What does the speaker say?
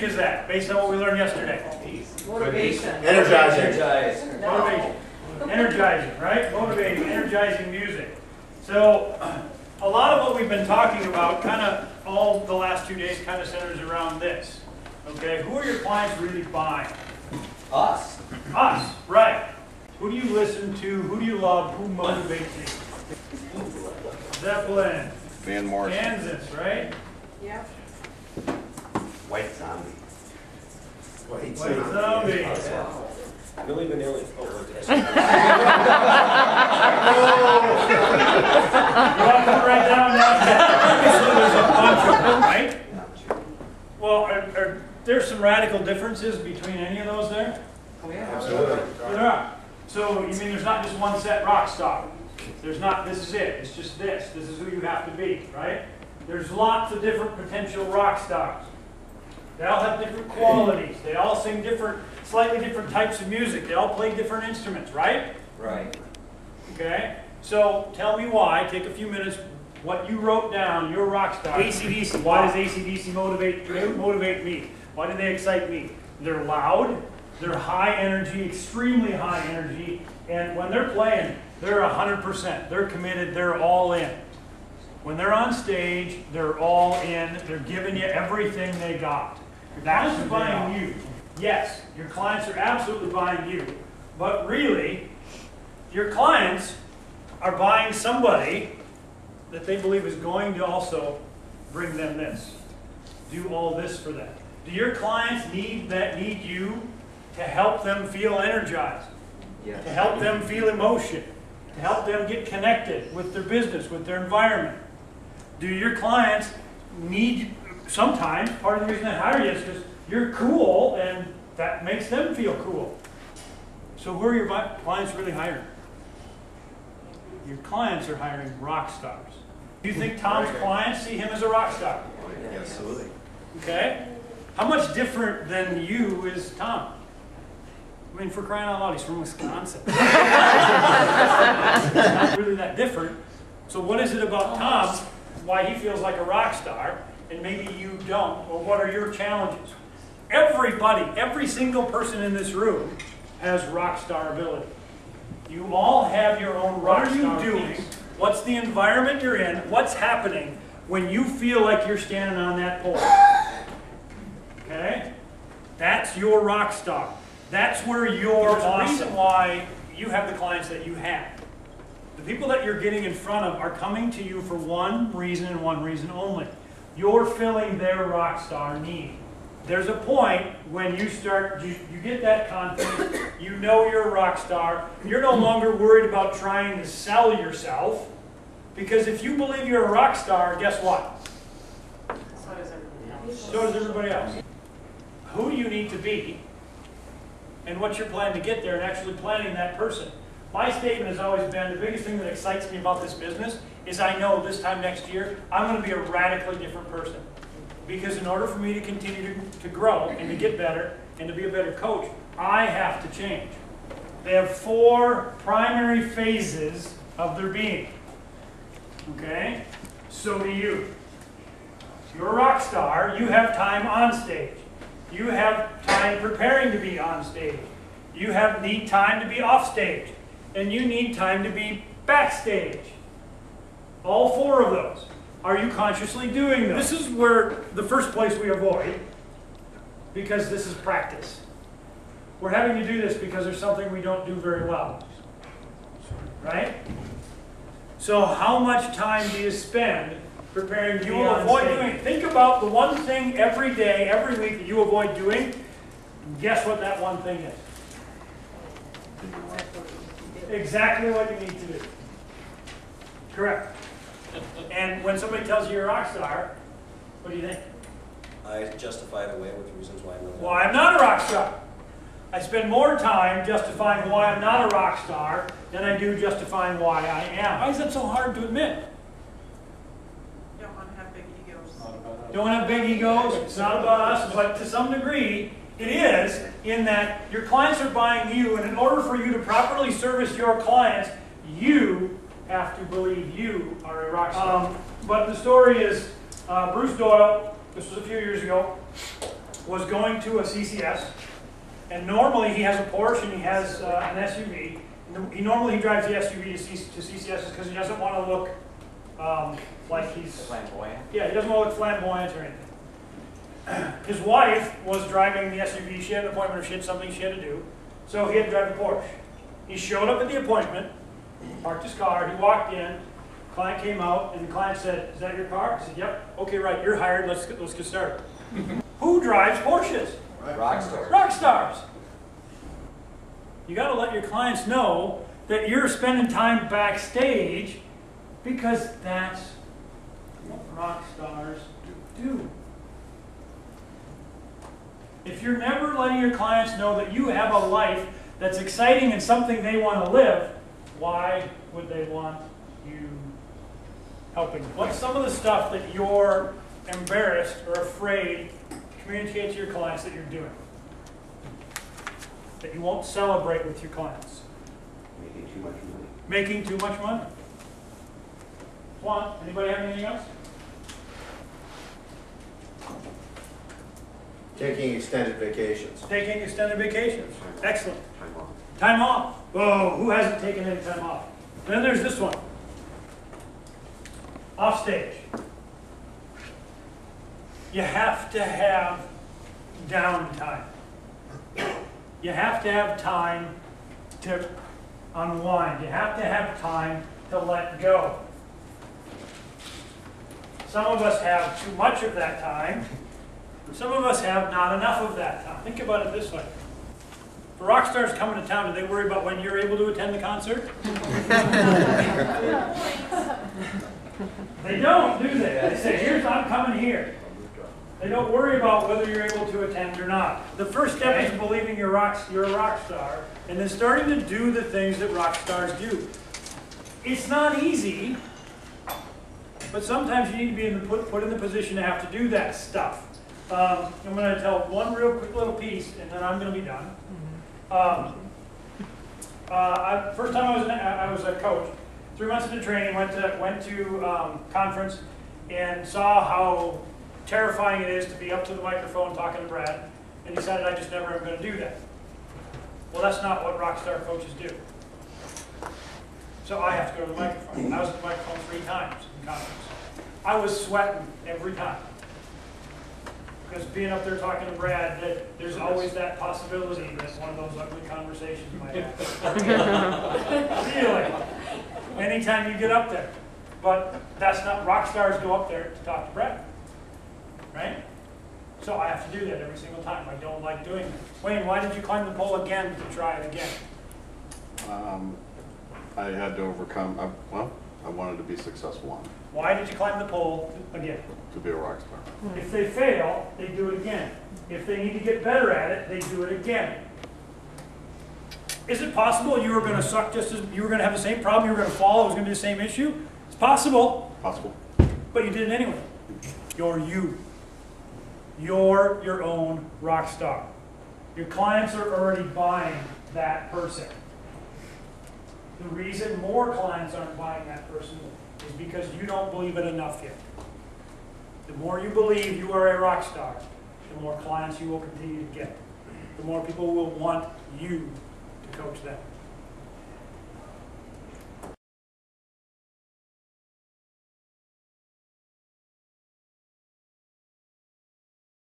is that, based on what we learned yesterday? Motivation. Energizing. Motivation. Energizing, right? Motivating, energizing music. So, a lot of what we've been talking about, kind of all the last 2 days, kind of centers around this. Okay, who are your clients really buying? Us. Us, right. Who do you listen to? Who do you love? Who motivates you? Zeppelin. Van Morrison. Kansas, right? Yep. White Zombie. White Zombie. Milli Vanilli. Oh, You want to put right down that? Obviously, there's a bunch of them, right? Well, are there some radical differences between any of those there? Oh, yeah. Absolutely. There are. So, you mean there's not just one set rock star? There's not, this is it, it's just this. This is who you have to be, right? There's lots of different potential rock stars. They all have different qualities. They all sing different, slightly different types of music. They all play different instruments, right? Right. Okay? So, tell me why, take a few minutes, what you wrote down, your rock star. AC/DC. Why does AC/DC motivate me? Why do they excite me? They're loud, they're high energy, extremely high energy, and when they're playing, they're 100%. They're committed, they're all in. When they're on stage, they're all in, they're giving you everything they got. Your clients are buying you. Yes, your clients are absolutely buying you, but really, your clients are buying somebody that they believe is going to also bring them this, do all this for them. Do your clients need you to help them feel energized, Yes. to help them feel emotion, to help them get connected with their business, with their environment? Do your clients need, sometimes, part of the reason they hire you is because you're cool and that makes them feel cool. So who are your clients really hiring? Your clients are hiring rock stars. Do you think Tom's clients see him as a rock star? Yeah, absolutely. Okay? How much different than you is Tom? I mean, for crying out loud, he's from Wisconsin. It's not really that different. So what is it about Tom, why he feels like a rock star, and maybe you don't? Or what are your challenges? Everybody, every single person in this room has rock star ability. You all have your own rock star. What are you doing? What's the environment you're in? What's happening when you feel like you're standing on that pole? Okay? That's your rock star. That's where you're awesome. There's a reason why you have the clients that you have. The people that you're getting in front of are coming to you for one reason and one reason only. You're filling their rock star need. There's a point when you start, you get that confidence, you know you're a rock star, you're no longer worried about trying to sell yourself, because if you believe you're a rock star, guess what? So does everybody else. So does everybody else. Who do you need to be, and what's your plan to get there, and actually planning that person? My statement has always been, the biggest thing that excites me about this business is I know this time next year, I'm going to be a radically different person. Because in order for me to continue to grow and to get better and to be a better coach, I have to change. They have 4 primary phases of their being. Okay? So do you. You're a rock star. You have time on stage. You have time preparing to be on stage. You need time to be off stage. And you need time to be backstage. All 4 of those. Are you consciously doing this? This is where the first place we avoid, because this is practice. We're having to do this because there's something we don't do very well. Right? So how much time do you spend preparing to be on stage? Think about the one thing every day, every week that you avoid doing. Guess what that one thing is? Exactly what you need to do. Correct. And when somebody tells you you're a rock star, what do you think? I justify it away with reasons why I'm not. Why I'm not a rock star. I spend more time justifying why I'm not a rock star than I do justifying why I am. Why is that so hard to admit? Don't want to have big egos. Don't have big egos. It's not about us, but to some degree, it is, in that your clients are buying you, and in order for you to properly service your clients, you have to believe you are a rock star. But the story is, Bruce Doyle, this was a few years ago, was going to a CCS, and normally he has a Porsche and he has an SUV. Normally he drives the SUV to CCSs because he doesn't want to look like he's Flamboyant. Yeah, he doesn't want to look flamboyant or anything. His wife was driving the SUV. She had an appointment or she had something she had to do, so he had to drive the Porsche. He showed up at the appointment, parked his car, he walked in, client came out, and the client said, "Is that your car?" I said, "Yep." "Okay, right, you're hired, let's get started." Who drives Porsches? Rock stars. Rock stars. You got to let your clients know that you're spending time backstage because that's what rock stars do. If you're never letting your clients know that you have a life that's exciting and something they want to live, why would they want you helping? What's some of the stuff that you're embarrassed or afraid to communicate to your clients that you're doing? That you won't celebrate with your clients? Making too much money. Making too much money. One, anybody have anything else? Taking extended vacations. Taking extended vacations. Excellent. Time off. Time off. Whoa, who hasn't taken any time off? Then there's this one. Off stage. You have to have downtime. You have to have time to unwind. You have to have time to let go. Some of us have too much of that time. Some of us have not enough of that time. Think about it this way. For rock stars coming to town, do they worry about when you're able to attend the concert? They don't, do they? They say, "Here's, I'm coming here." They don't worry about whether you're able to attend or not. The first step is believing you're a rock star, and then starting to do the things that rock stars do. It's not easy, but sometimes you need to be put in the position to have to do that stuff. I'm going to tell one real quick little piece, and then I'm going to be done. First time I was a coach, 3 months into training, went to conference and saw how terrifying it is to be up to the microphone talking to Brad, and decided I just never am going to do that. Well, that's not what rock star coaches do. So I have to go to the microphone. I was at the microphone 3 times in conference. I was sweating every time. Because being up there talking to Brad, there's always that possibility that one of those ugly conversations might happen. Really. Anytime you get up there. But that's not, rock stars go up there to talk to Brad. Right? So I have to do that every single time. I don't like doing it. Wayne, why did you climb the pole again to try it again? I had to overcome, I wanted to be successful on it, Why did you climb the pole again? to be a rock star. If they fail, they do it again. If they need to get better at it, they do it again. Is it possible you were going to suck just as you were going to have the same problem, you were going to fall, it was going to be the same issue? It's possible, Possible. but you did it anyway. You're you. You're your own rock star. Your clients are already buying that person. The reason more clients aren't buying that person is because you don't believe it enough yet. The more you believe you are a rock star, the more clients you will continue to get. The more people will want you to coach them.